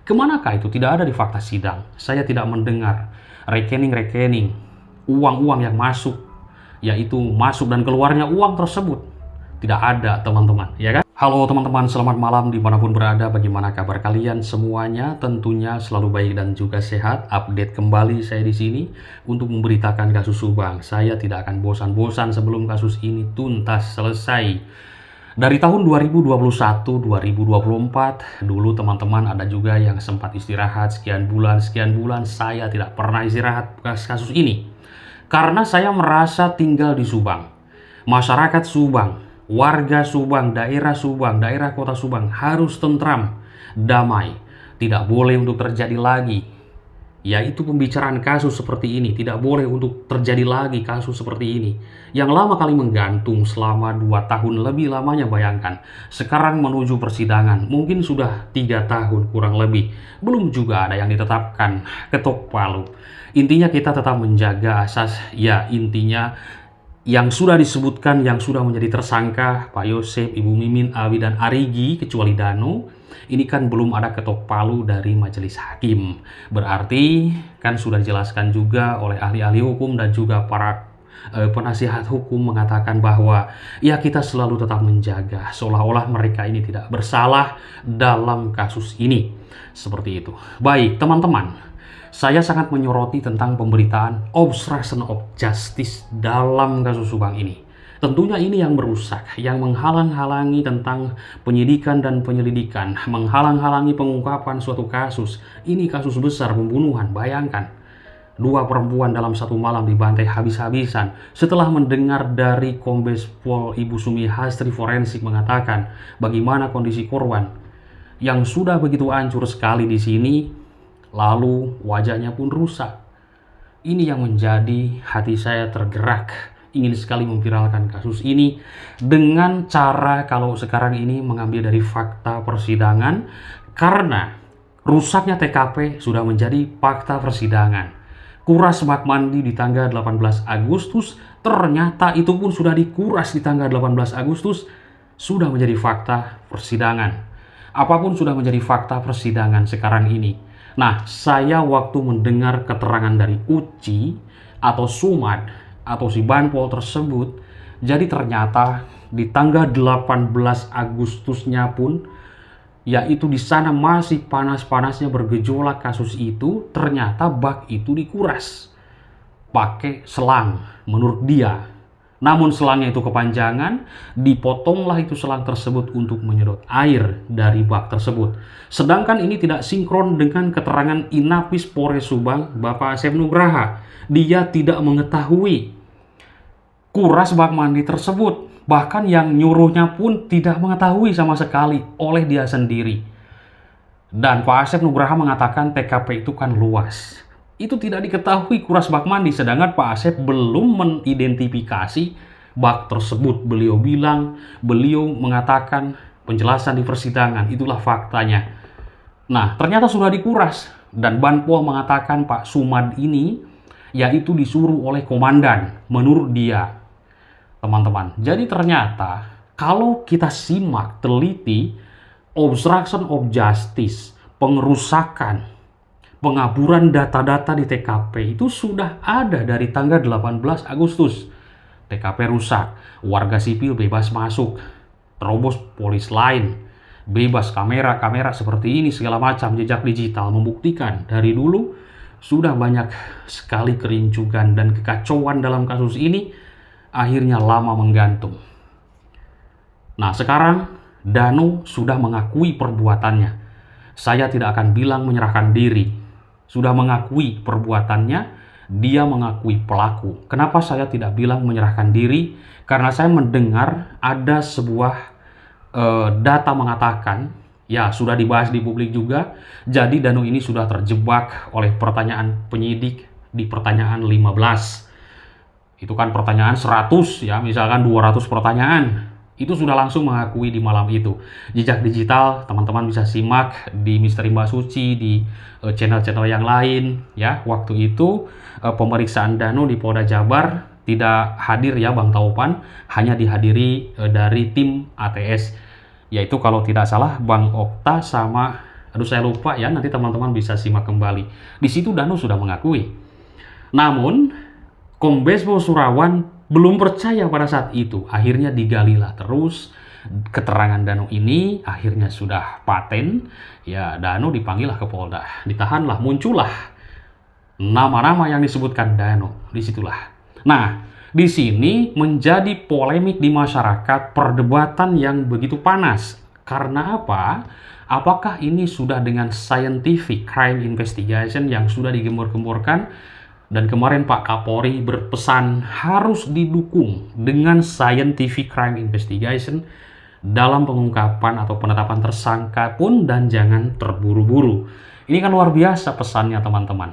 Kemanakah itu? Tidak ada di fakta sidang. Saya tidak mendengar rekening-rekening, uang-uang yang masuk, yaitu masuk dan keluarnya uang tersebut. Tidak ada, teman-teman, ya kan? Halo teman-teman, selamat malam dimanapun berada. Bagaimana kabar kalian semuanya? Tentunya selalu baik dan juga sehat. Update kembali saya di sini untuk memberitakan kasus Subang. Saya tidak akan bosan-bosan sebelum kasus ini tuntas selesai. Dari tahun 2021-2024, dulu teman-teman ada juga yang sempat istirahat sekian bulan. Saya tidak pernah istirahat kasus ini. Karena saya merasa tinggal di Subang. Masyarakat Subang, warga Subang, daerah kota Subang harus tentram, damai. Tidak boleh untuk terjadi lagi, yaitu pembicaraan kasus seperti ini. Tidak boleh untuk terjadi lagi kasus seperti ini yang lama kali menggantung selama 2 tahun lebih lamanya. Bayangkan, sekarang menuju persidangan mungkin sudah 3 tahun kurang lebih, belum juga ada yang ditetapkan ketok palu. Intinya kita tetap menjaga asas, ya intinya yang sudah disebutkan, yang sudah menjadi tersangka Pak Yosef, Ibu Mimin, Abi dan Arigi, kecuali Danu, ini kan belum ada ketok palu dari majelis hakim. Berarti kan sudah dijelaskan juga oleh ahli-ahli hukum dan juga para penasihat hukum mengatakan bahwa ya kita selalu tetap menjaga seolah-olah mereka ini tidak bersalah dalam kasus ini. Seperti itu. Baik teman-teman, saya sangat menyoroti tentang pemberitaan obstruction of justice dalam kasus Subang ini. Tentunya ini yang merusak, yang menghalang-halangi tentang penyidikan dan penyelidikan, menghalang-halangi pengungkapan suatu kasus. Ini kasus besar pembunuhan, bayangkan. 2 perempuan dalam 1 malam dibantai habis-habisan. Setelah mendengar dari Kombes Pol Ibu Sumi Hastri Forensik mengatakan bagaimana kondisi korban yang sudah begitu hancur sekali di sini, lalu wajahnya pun rusak. Ini yang menjadi hati saya tergerak, ingin sekali memviralkan kasus ini dengan cara kalau sekarang ini mengambil dari fakta persidangan, karena rusaknya TKP sudah menjadi fakta persidangan. Kuras bak mandi di tanggal 18 Agustus, ternyata itu pun sudah dikuras di tanggal 18 Agustus, sudah menjadi fakta persidangan. Apapun sudah menjadi fakta persidangan sekarang ini. Nah, saya waktu mendengar keterangan dari Uci atau Sumad atau si Banpol tersebut, jadi ternyata di tanggal 18 Agustusnya pun, yaitu di sana masih panas-panasnya bergejolak kasus itu, ternyata bak itu dikuras pakai selang menurut dia. Namun selangnya itu kepanjangan, dipotonglah itu selang tersebut untuk menyedot air dari bak tersebut. Sedangkan ini tidak sinkron dengan keterangan Inapis Polres Subang, Bapak Asep Nugraha. Dia tidak mengetahui kuras bak mandi tersebut. Bahkan yang nyuruhnya pun tidak mengetahui sama sekali oleh dia sendiri. Dan Pak Asep Nugraha mengatakan TKP itu kan luas. Itu tidak diketahui kuras bak mandi, sedangkan Pak Asep belum mengidentifikasi bak tersebut. Beliau mengatakan penjelasan di persidangan, itulah faktanya. Nah, ternyata sudah dikuras, dan Banpol mengatakan Pak Sumad ini yaitu disuruh oleh komandan menurut dia, teman-teman. Jadi ternyata kalau kita simak teliti, obstruction of justice, pengerusakan, pengaburan data-data di TKP itu sudah ada dari tanggal 18 Agustus. TKP rusak, warga sipil bebas masuk, terobos polis lain, bebas kamera seperti ini, segala macam jejak digital membuktikan dari dulu sudah banyak sekali kerincuan dan kekacauan dalam kasus ini, akhirnya lama menggantung. Nah, sekarang Danu sudah mengakui perbuatannya. Saya tidak akan bilang menyerahkan diri. Sudah mengakui perbuatannya, dia mengakui pelaku. Kenapa saya tidak bilang menyerahkan diri? Karena saya mendengar ada sebuah data mengatakan, ya sudah dibahas di publik juga, jadi Danu ini sudah terjebak oleh pertanyaan penyidik di pertanyaan 15. Itu kan pertanyaan 100 ya, misalkan 200 pertanyaan. Itu sudah langsung mengakui di malam itu. Jejak digital teman-teman bisa simak di Misteri Mbak Suci, di channel-channel yang lain ya. Waktu itu pemeriksaan Danu di Polda Jabar tidak hadir ya Bang Taupan, hanya dihadiri dari tim ATS, yaitu kalau tidak salah Bang Okta sama Aduh, saya lupa ya, nanti teman-teman bisa simak kembali. Di situ Danu sudah mengakui. Namun, Kombes Pol Surawan belum percaya pada saat itu. Akhirnya digalilah terus keterangan Danu ini, akhirnya sudah paten. Ya, Danu dipanggillah ke Polda, ditahanlah, muncullah nama-nama yang disebutkan Danu. Disitulah. Nah, di sini menjadi polemik di masyarakat, perdebatan yang begitu panas. Karena apa? Apakah ini sudah dengan scientific crime investigation yang sudah digembor-gemborkan? Dan kemarin Pak Kapolri berpesan harus didukung dengan scientific crime investigation dalam pengungkapan atau penetapan tersangka pun, dan jangan terburu-buru. Ini kan luar biasa pesannya teman-teman.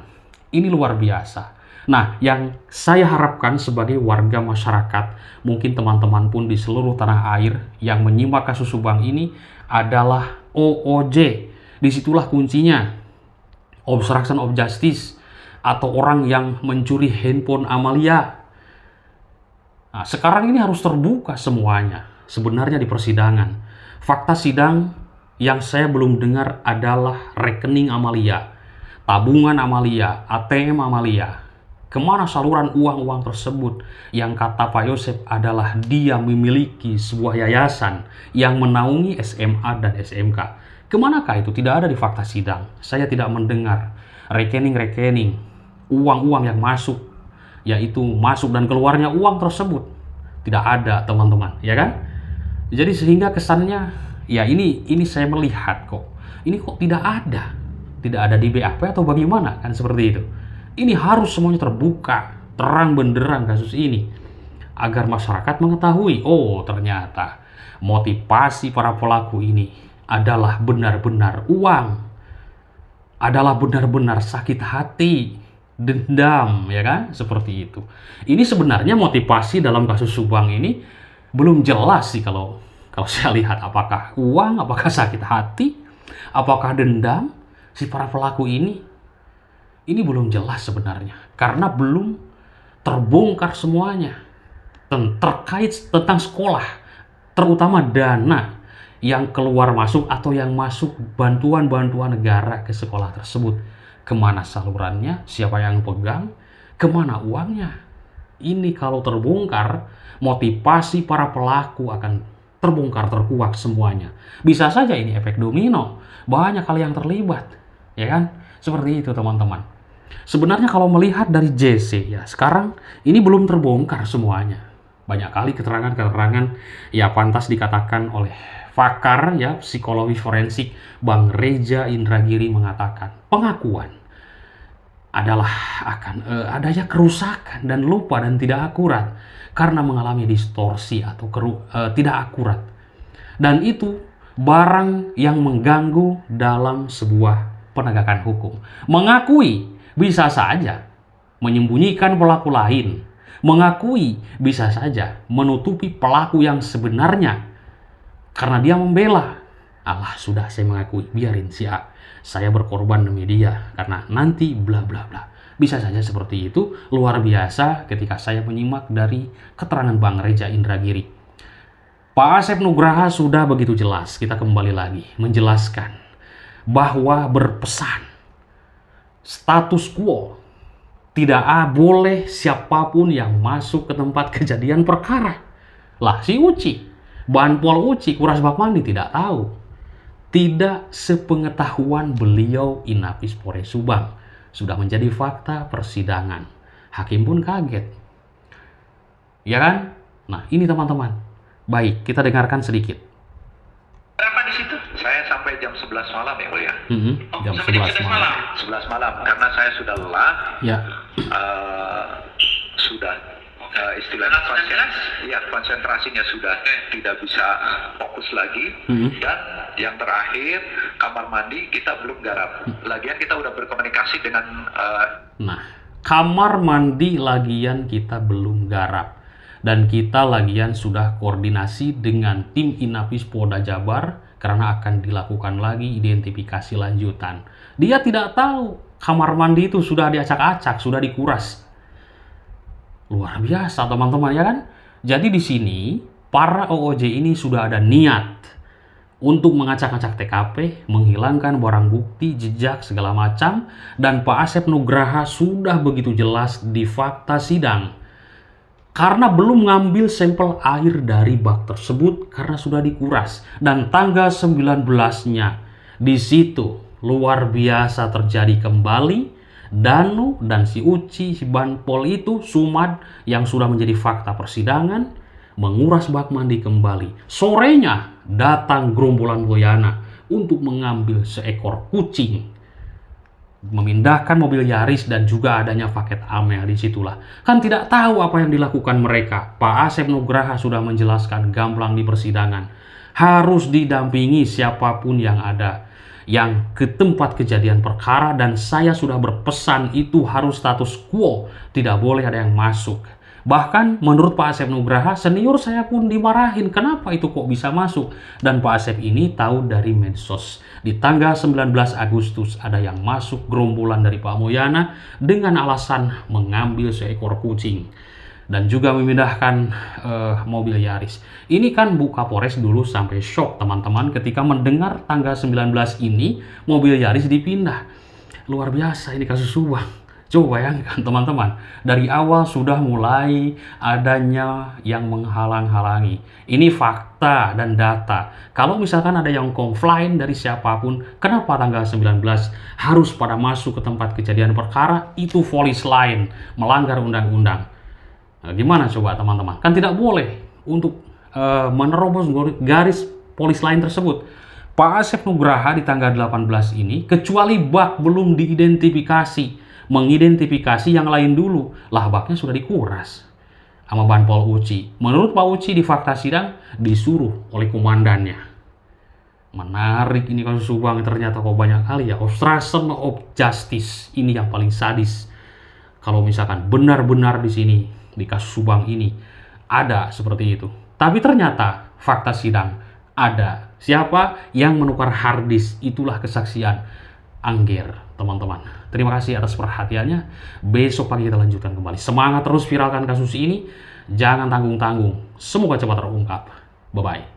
Ini luar biasa. Nah, yang saya harapkan sebagai warga masyarakat, mungkin teman-teman pun di seluruh tanah air yang menyimak kasus Subang ini adalah OOJ. Disitulah kuncinya. Obstruction of justice, atau orang yang mencuri handphone Amalia. Nah, sekarang ini harus terbuka semuanya. Sebenarnya di persidangan, fakta sidang yang saya belum dengar adalah rekening Amalia, tabungan Amalia, ATM Amalia. Kemana saluran uang-uang tersebut yang kata Pak Yosep adalah dia memiliki sebuah yayasan yang menaungi SMA dan SMK. Kemanakah itu? Tidak ada di fakta sidang. Saya tidak mendengar rekening-rekening, uang-uang yang masuk, yaitu masuk dan keluarnya uang tersebut. Tidak ada teman-teman, ya kan? Jadi sehingga kesannya, ya ini saya melihat kok, ini kok tidak ada di BAP atau bagaimana, kan seperti itu. Ini harus semuanya terbuka, terang benderang kasus ini, agar masyarakat mengetahui, oh ternyata motivasi para pelaku ini adalah benar-benar uang, adalah benar-benar sakit hati, dendam, ya kan? Seperti itu. Ini sebenarnya motivasi dalam kasus Subang ini belum jelas sih kalau saya lihat, apakah uang, apakah sakit hati, apakah dendam si para pelaku ini. Ini belum jelas sebenarnya, karena belum terbongkar semuanya terkait tentang sekolah, terutama dana yang keluar masuk atau yang masuk bantuan-bantuan negara ke sekolah tersebut. Kemana salurannya, siapa yang pegang, kemana uangnya. Ini kalau terbongkar, motivasi para pelaku akan terbongkar, terkuak semuanya. Bisa saja ini efek domino, banyak hal yang terlibat, ya kan? Seperti itu teman-teman. Sebenarnya kalau melihat dari JC, ya sekarang ini belum terbongkar semuanya. Banyak kali keterangan-keterangan ya pantas dikatakan oleh pakar ya psikologi forensik Bang Reza Indragiri mengatakan pengakuan adalah akan adanya kerusakan dan lupa dan tidak akurat karena mengalami distorsi atau tidak akurat. Dan itu barang yang mengganggu dalam sebuah penegakan hukum. Mengakui bisa saja menyembunyikan pelaku lain, mengakui bisa saja menutupi pelaku yang sebenarnya karena dia membela. Allah, sudah saya mengakui, biarin si A, saya berkorban demi dia karena nanti bla bla bla. Bisa saja seperti itu. Luar biasa ketika saya menyimak dari keterangan Bang Reza Indragiri. Pak Asep Nugraha sudah begitu jelas, kita kembali lagi menjelaskan bahwa berpesan status quo, tidak boleh siapapun yang masuk ke tempat kejadian perkara. Lah si Uci, Banpol Uci, Kuras Bakmandi tidak tahu. Tidak sepengetahuan beliau Inapis Polres Subang. Sudah menjadi fakta persidangan. Hakim pun kaget. Ya kan? Nah ini teman-teman. Baik, kita dengarkan sedikit. Berapa di situ? Saya sampai jam 11 malam ya mulia. Jam 11 malam. 11 malam karena saya sudah lelah. Ya. Sudah istilahnya konsentrasinya sudah tidak bisa fokus lagi. Dan yang terakhir kamar mandi kita belum garap. Lagian kita udah berkomunikasi dengan Nah, kamar mandi lagian kita belum garap. Dan kita lagian sudah koordinasi dengan tim Inapis Polda Jabar karena akan dilakukan lagi identifikasi lanjutan. Dia tidak tahu kamar mandi itu sudah diacak-acak, sudah dikuras. Luar biasa teman-teman, ya kan? Jadi di sini para OOJ ini sudah ada niat untuk mengacak-acak TKP, menghilangkan barang bukti, jejak, segala macam, dan Pak Asep Nugraha sudah begitu jelas di fakta sidang. Karena belum ngambil sampel air dari bak tersebut karena sudah dikuras. Dan tanggal 19-nya, di situ luar biasa terjadi kembali. Danu dan si Uci, si Banpol itu, Sumad yang sudah menjadi fakta persidangan, menguras bak mandi kembali. Sorenya datang gerombolan Boyana untuk mengambil seekor kucing, memindahkan mobil Yaris dan juga adanya paket Amel. Disitulah kan tidak tahu apa yang dilakukan mereka. Pak Asep Nugraha sudah menjelaskan gamblang di persidangan, harus didampingi siapapun yang ada yang ke tempat kejadian perkara, dan saya sudah berpesan itu harus status quo, tidak boleh ada yang masuk. Bahkan menurut Pak Asep Nugraha, senior saya pun dimarahin, kenapa itu kok bisa masuk? Dan Pak Asep ini tahu dari medsos. Di tanggal 19 Agustus ada yang masuk gerombolan dari Pak Moyana dengan alasan mengambil seekor kucing dan juga memindahkan mobil Yaris. Ini kan Bu Kapolres dulu sampai shock teman-teman ketika mendengar tanggal 19 ini mobil Yaris dipindah. Luar biasa ini kasus Subang. Coba bayangkan teman-teman, dari awal sudah mulai adanya yang menghalang-halangi. Ini fakta dan data. Kalau misalkan ada yang komplain dari siapapun, kenapa tanggal 19 harus pada masuk ke tempat kejadian perkara? Itu volis lain, melanggar undang-undang. Nah, gimana coba teman-teman? Kan tidak boleh untuk menerobos garis polis lain tersebut. Pak Asep Nugraha di tanggal 18 ini, kecuali bak belum diidentifikasi, mengidentifikasi yang lain dulu, lah baknya sudah dikuras sama Banpol Uci. Menurut Pak Uci di fakta sidang disuruh oleh komandannya. Menarik ini kasus Subang, ternyata kok banyak kali ya obstruction of justice ini yang paling sadis. Kalau misalkan benar-benar di sini di kasus Subang ini ada seperti itu, tapi ternyata fakta sidang ada siapa yang menukar harddisk, itulah kesaksian Angger, teman-teman. Terima kasih atas perhatiannya. Besok pagi kita lanjutkan kembali. Semangat terus viralkan kasus ini. Jangan tanggung-tanggung. Semoga cepat terungkap. Bye-bye.